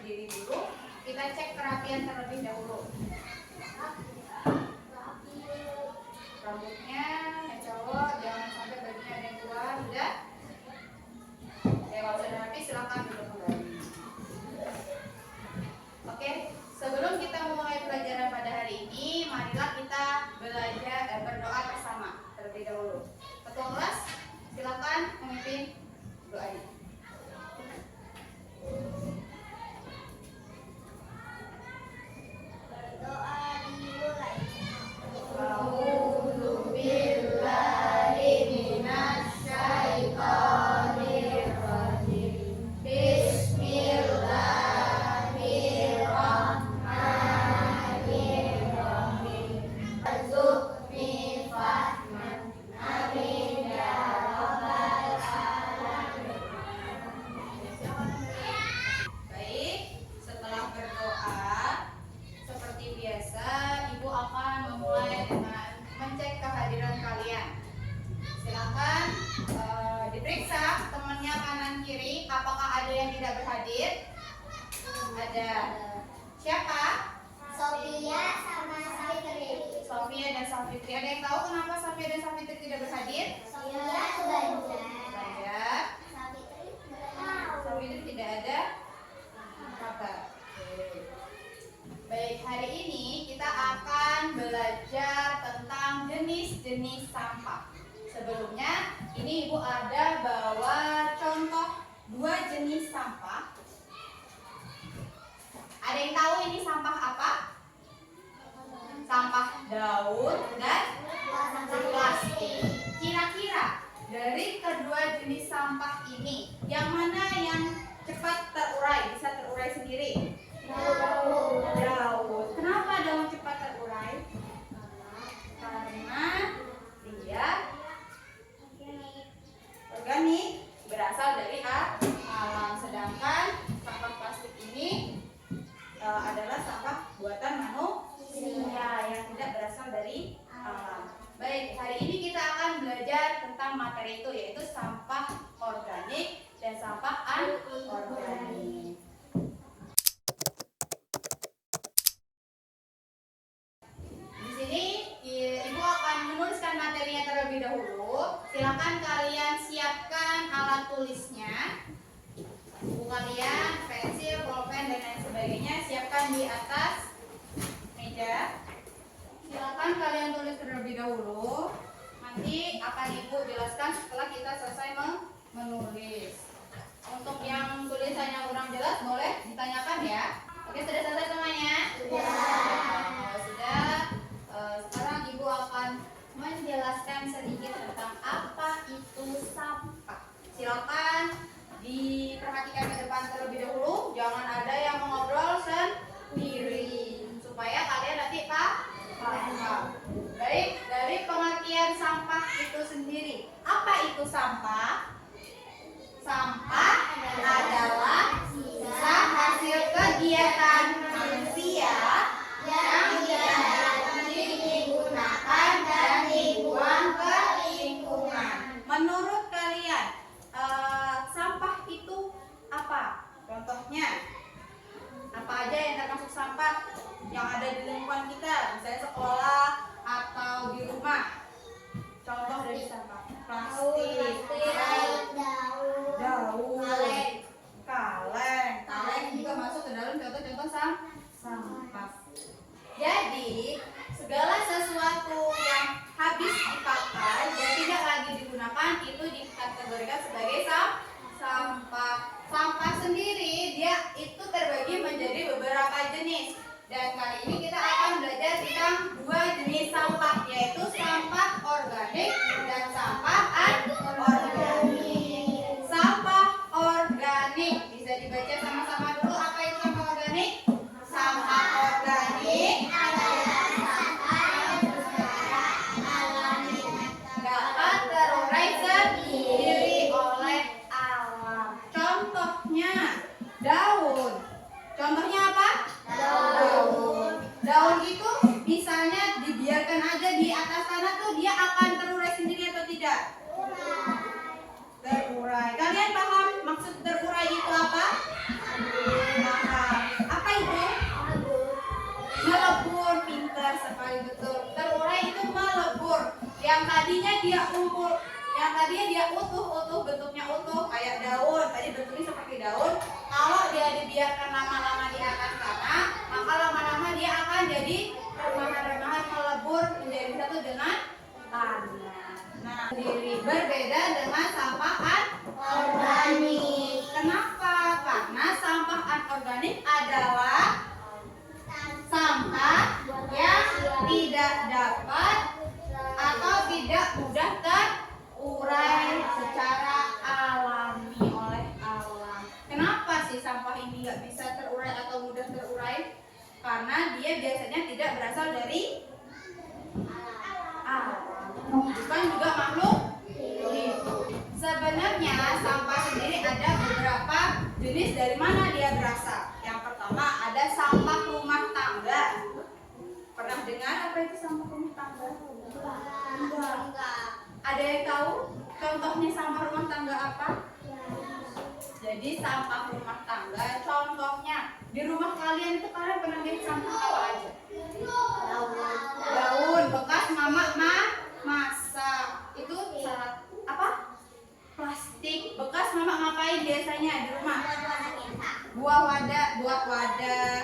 berdiri dulu. Kita cek kerapian terlebih dahulu. Rambutnya yang cowok jangan sampai bajunya ada yang keluar. Udah? Ya kalau sudah rapi silakan duduk kembali. Oke, sebelum kita mulai pelajaran pada hari ini, marilah kita berdoa bersama terlebih dahulu. Ketua kelas, silakan memimpin doanya. Berdoa dimulai. Diperiksa temannya kanan kiri, apakah ada yang tidak berhadir? Ada. Siapa? Sofia sama Safitri. Sofia dan Safitri. Ada yang tahu kenapa Sofia dan Safitri tidak berhadir? Sofia belajar. Belajar. Safitri nggak tahu. Safitri tidak ada kabar. Baik, hari ini kita akan belajar tentang jenis-jenis sampah. Sebelumnya, ini Ibu ada bawa contoh 2 jenis sampah. Ada yang tahu ini sampah apa? Sampah daun dan plastik. Kira-kira dari kedua jenis sampah ini, yang mana yang cepat terurai, bisa terurai sendiri? Daun. Kenapa daun cepat terurai? Karena dia organik, berasal dari alam, sedangkan sampah plastik ini adalah sampah buatan manusia yang tidak berasal dari alam. Baik, hari ini kita akan belajar tentang materi itu, yaitu sampah organik dan sampah anorganik. Di sini Ibu akan menuliskan materinya terlebih dahulu. Silakan kalian siapkan alat tulisnya, buku kalian, pensil, pulpen dan lain sebagainya. Siapkan di atas meja. Silakan kalian tulis terlebih dahulu. Nanti akan Ibu jelaskan setelah kita selesai menulis. Untuk yang tulisannya kurang jelas boleh ditanyakan ya. Oke, sudah selesai semuanya? Sudah. Sekarang Ibu akan menjelaskan sedikit tentang apa itu sampah. Silakan diperhatikan ke depan terlebih dahulu. Jangan ada yang mengobrol sendiri supaya kalian nanti paham. Baik, dari pengertian sampah itu sendiri. Apa itu sampah? Sampah adalah sisa hasil kegiatan manusia yang digunakan dan dibuang ke lingkungan. Menurut kalian, sampah itu apa? Contohnya, apa aja yang termasuk sampah yang ada di lingkungan kita, misalnya sekolah atau di rumah? Contoh dari sampah: plastik, daun, kaleng juga masuk ke dalam contoh-contoh sampah. Jadi segala sesuatu yang habis dipakai dan tidak lagi digunakan itu dikategorikan sebagai sampah. Sampah sendiri dia itu terbagi menjadi beberapa jenis. Dan kali ini kita akan belajar tentang 2 jenis sampah, yaitu sampah organik dan sampah anorganik. Sampah organik bisa dibaca sama-sama dulu, apa itu sampah organik? Sampah organik adalah sampah yang secara alami dapat terurai sendiri oleh alam. Contohnya daun. Contohnya apa? Daun itu misalnya dibiarkan aja di atas tanah tuh dia akan terurai sendiri atau tidak? Terurai. Kalian paham maksud terurai itu apa? Paham. Yang tadinya dia utuh bentuknya utuh kayak daun. Tadi bentuknya seperti daun. Kalau dia dibiarkan lama-lama di atas tanah, maka lama-lama dia akan jadi remahan-remahan melebur menjadi satu dengan tanah. Nah, berbeda dengan sampah anorganik. Kenapa? Karena sampah anorganik adalah sampah yang tidak dapat atau tidak mudah terurai secara alami oleh alam. Kenapa sih sampah ini nggak bisa terurai atau mudah terurai? Karena dia biasanya tidak berasal dari alam, bukan juga makhluk hidup. Sebenarnya sampah sendiri ada beberapa jenis dari mana dia berasal. Yang pertama ada sampah rumah tangga. Pernah dengar apa itu sampah rumah tangga? Enggak. Ada yang tahu contohnya sampah rumah tangga apa? Jadi sampah rumah tangga contohnya di rumah kalian itu kalian pernah lihat sampah apa aja? Daun bekas mama masak. Itu apa? Plastik bekas mama ngapain biasanya di rumah? Buat wadah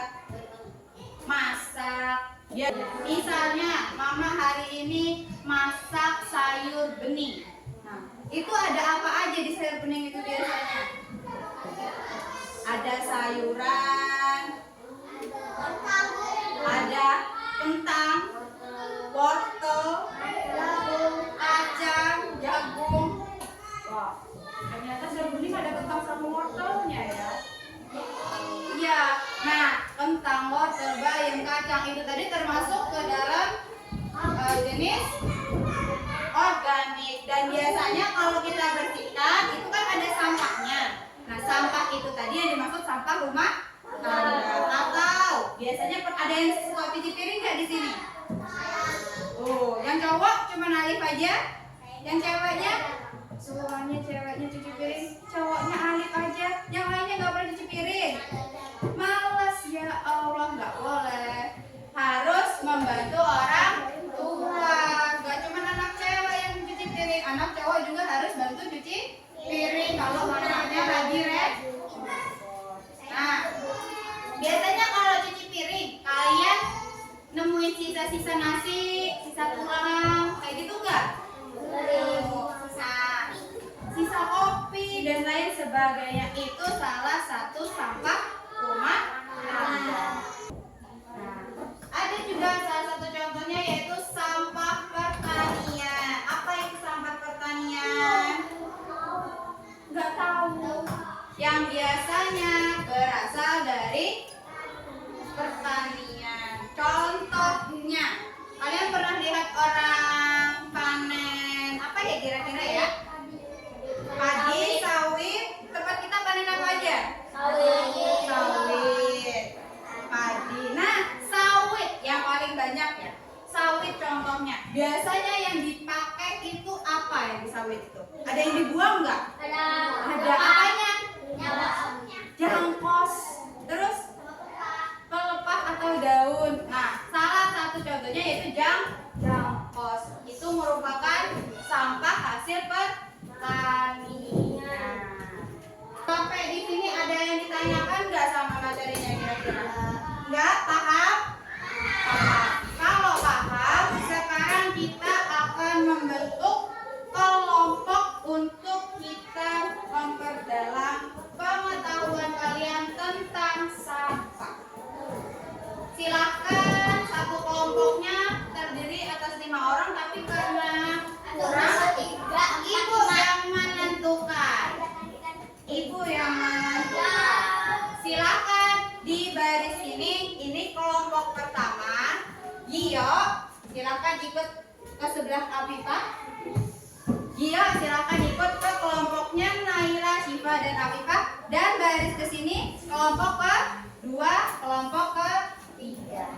masak. Ya, misalnya mama hari ini masak sayur bening. Nah, itu ada apa aja di sayur bening itu biasanya? Ada sayuran, ada kentang, wortel, kacang, jagung. Wah, ternyata sayur bening ada kentang sama wortelnya ya. Iya, nah kentang, wortel, bayam, kacang itu tadi termasuk ke dalam jenis organik. Dan biasanya kalau kita bersihkan itu kan ada sampahnya. Nah sampah itu tadi yang dimaksud sampah rumah tangga. Atau biasanya ada yang suka cuci piring nggak di sini? Oh, yang cowok cuma Alif aja, yang ceweknya semuanya ceweknya cuci piring, cowoknya Alif aja, yang lainnya nggak boleh cuci piring. Males ya Allah, nggak boleh. Harus membantu orang tua. Gak cuma anak cewek yang cuci piring, anak cowok juga harus bantu cuci piring kalau mamanya lagi Nah, biasanya kalau cuci piring kalian nemuin sisa-sisa nasi, sisa tulang, kayak gitu nggak? Sisa kopi dan lain sebagainya itu salah satu sampah rumah tangga. Nah, ada juga salah satu contohnya yaitu sampah pertanian. Apa itu sampah pertanian? Nggak tahu. Yang biasanya berasal dari pertanian. Contohnya, kalian pernah lihat orang panen apa ya kira-kira ya? Padi, sawit. Tempat kita panen apa aja? Sawit. Padi. Nah, sawit yang paling banyak ya. Sawit contohnya. Biasanya yang dipakai itu apa yang di sawit itu? Ada yang dibuang nggak? Ada apanya? Jangkos. Terus pelepah atau daun. Nah, salah satu contohnya yaitu jangkos. Itu merupakan sampah hasil pertanian. Sampai di sini ada yang ditanyakan nggak sama materinya kira-kira? Nggak paham? Paham. Kalau paham, sekarang kita akan membentuk kelompok untuk kita memperdalam pengetahuan kalian tentang sampah. Silakan, satu kelompoknya terdiri atas 5 orang, tapi karena kurang, ibu yang menentukan. Ibu yang menentukan. Silakan di baris ini kelompok pertama. Gio, silakan ikut ke sebelah Afifah. Gio, silakan ikut ke kelompoknya Naila, Syifa, dan Afifah. Dan baris ke sini kelompok kedua, kelompok ketiga.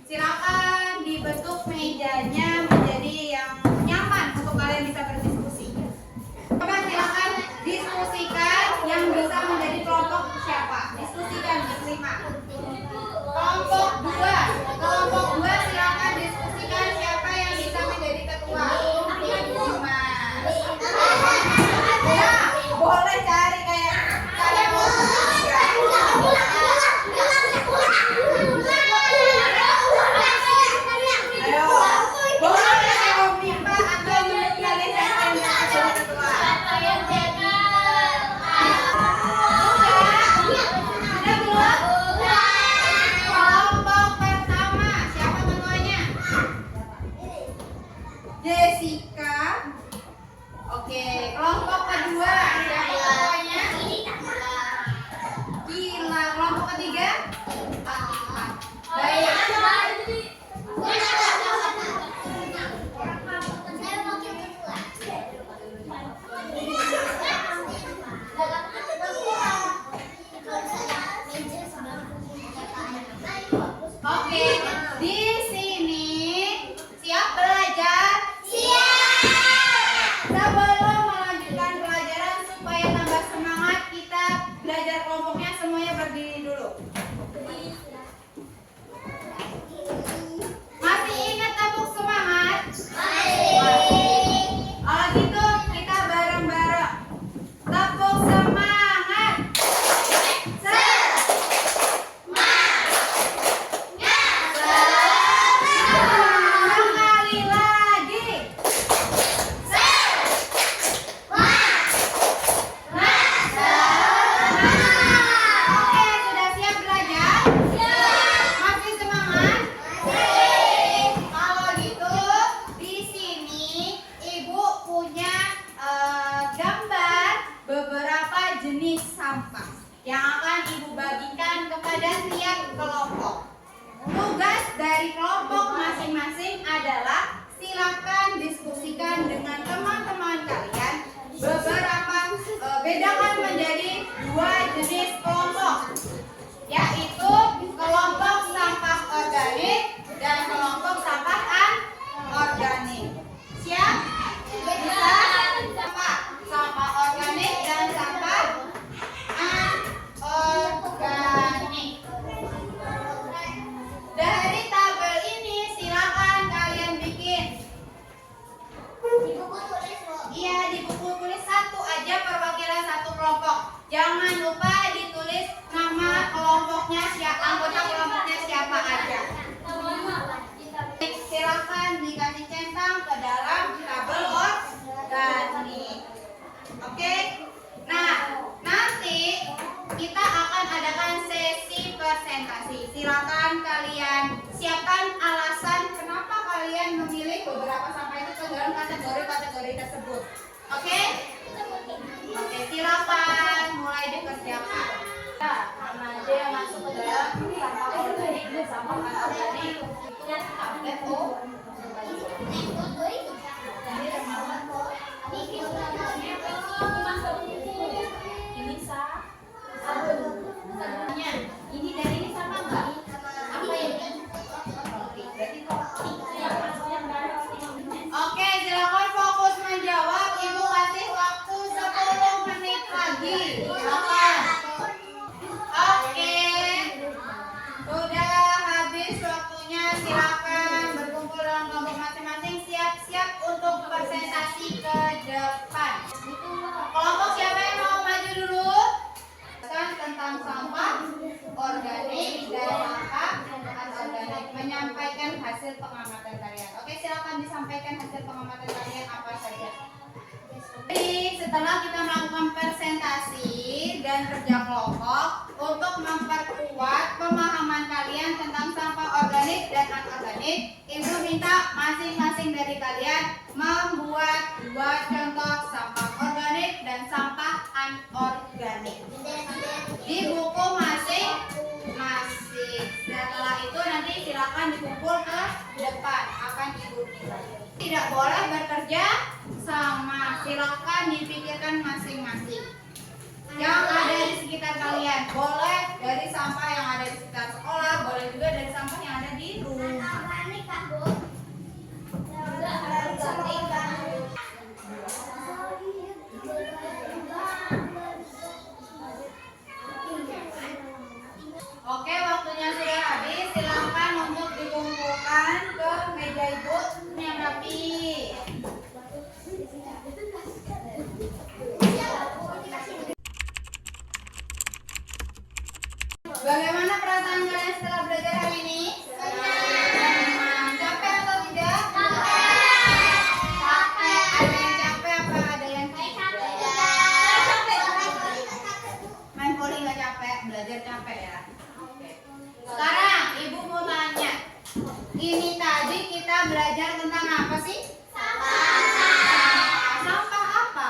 Silakan dibentuk mejanya menjadi yang nyaman untuk kalian bisa berdiskusi. Coba silakan diskusikan yang bisa menjadi kelompok siapa? Diskusikan berlima. Kelompok 2 silakan diskusikan siapa yang bisa menjadi ketua. kepada tiap kelompok. Tugas dari kelompok masing-masing adalah silakan diskusikan dengan teman-teman kalian. Bedakan menjadi dua jenis kelompok, yaitu kelompok sampah organik dan kelompok sampah anorganik. Siap? Bisa? Sampah organik dan sampah anorganik. Dari tabel ini silakan kalian bikin. Di buku tulis, Bu. Iya, di buku tulis satu aja perwakilan satu kelompok. Jangan lupa ditulis nama kelompoknya, anggota kelompoknya siapa aja. Silakan dikasih centang ke dalam tabel organik. Oke? Nah, nanti kita akan adakan sesi presentasi. Silakan kalian siapkan alasan kenapa kalian memilih beberapa sampah itu ke dalam kategori-kategori tersebut. Oke? Oke, silakan mulai dikerjakan. Nah, karena dia yang masuk ke dalam sampah organik dan sampah anorganik itu tablet ini dari ini sama enggak? Apa ini? Oke, silakan fokus menjawab. Ibu kasih waktu 10 menit lagi. Silakan. Oke. Sudah habis waktunya. Silakan berkumpul dalam kelompok masing-masing. Siap-siap untuk presentasi ke depan. Kelompok siapa yang mau maju dulu? Tentang sampah organik dan sampah anorganik, menyampaikan hasil pengamatan kalian. Oke, silakan disampaikan hasil pengamatan kalian apa saja. Jadi setelah kita melakukan presentasi dan kerja kelompok untuk memperkuat pemahaman kalian tentang sampah organik dan anorganik, Ibu minta masing-masing dari kalian membuat dua contoh sampah organik dan sampah anorganik di buku masing-masing. Setelah itu nanti silakan dikumpul ke depan akan Ibu nilai. Tidak boleh bekerja sama, silakan dipikirkan masing-masing. Yang ada di sekitar kalian, boleh dari sampah yang ada di sekitar sekolah, boleh juga dari sampah yang ada di rumah. Oke, waktunya sudah habis. Silakan untuk dikumpulkan ke meja Ibu yang rapi. Bagaimana perasaan kalian setelah belajar hari ini? Senang. Capek atau tidak? Capek. Ada yang capek apa ada yang tidak? Main volley nggak capek, belajar capek ya. Oke. Sekarang Ibu mau tanya, ini tadi kita belajar tentang apa sih? Sampah apa?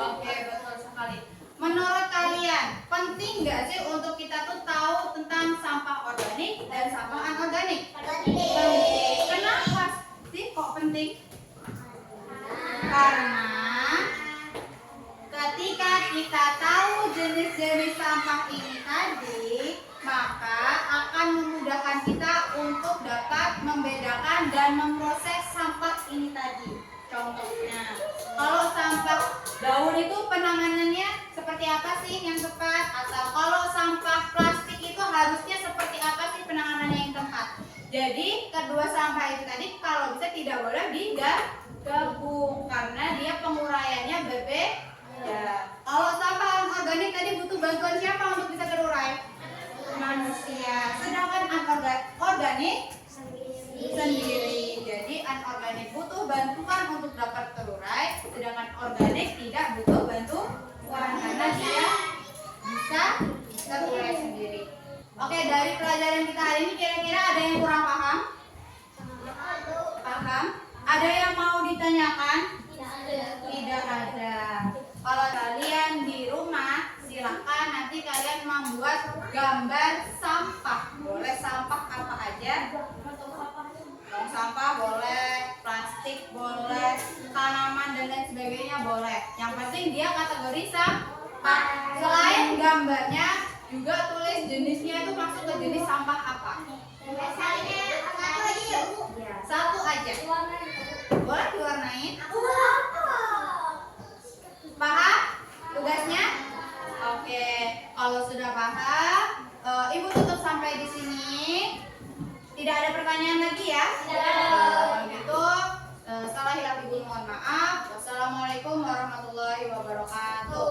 Oke, betul sekali. Menurut kalian, penting nggak sih untuk kita tuh tahu tentang sampah organik dan sampah anorganik? Penting. Kenapa sih kok penting? Karena ketika kita tahu jenis-jenis sampah ini tadi, maka akan memudahkan kita untuk dapat membedakan dan memproses sampah ini tadi. Contohnya, kalau sampah daun itu penanganannya seperti apa sih yang tepat? Atau kalau sampah plastik itu harusnya seperti apa sih penanganannya yang tepat? Jadi kedua sampah itu tadi kalau bisa tidak boleh digabung karena dia penguraiannya berbeda. Kalau sampah anorganik tadi butuh bantuan siapa untuk bisa terurai? Manusia. Sedangkan anorganik sendiri. Jadi anorganik butuh bantuan untuk dapat terurai, sedangkan organik tidak butuh bantuan karena dia bisa terurai sendiri. Oke, dari pelajaran kita hari ini kira-kira ada yang kurang paham? Paham? Ada yang mau ditanyakan? Tidak ada. gambar sampah. Boleh sampah apa aja? Tong sampah boleh, plastik boleh, tanaman dan lain sebagainya boleh. Yang penting dia kategori sampah. Selain gambarnya, juga tulis jenisnya itu masuk ke jenis sampah apa? Misalnya satu aja ya Bu. Satu aja. Boleh diwarnain? Paham tugasnya? Oke, kalau sudah paham, Ibu tutup sampai di sini. Tidak ada pertanyaan lagi ya? Kalau gitu, salah hilaf Ibu mohon maaf. Wassalamualaikum warahmatullahi wabarakatuh.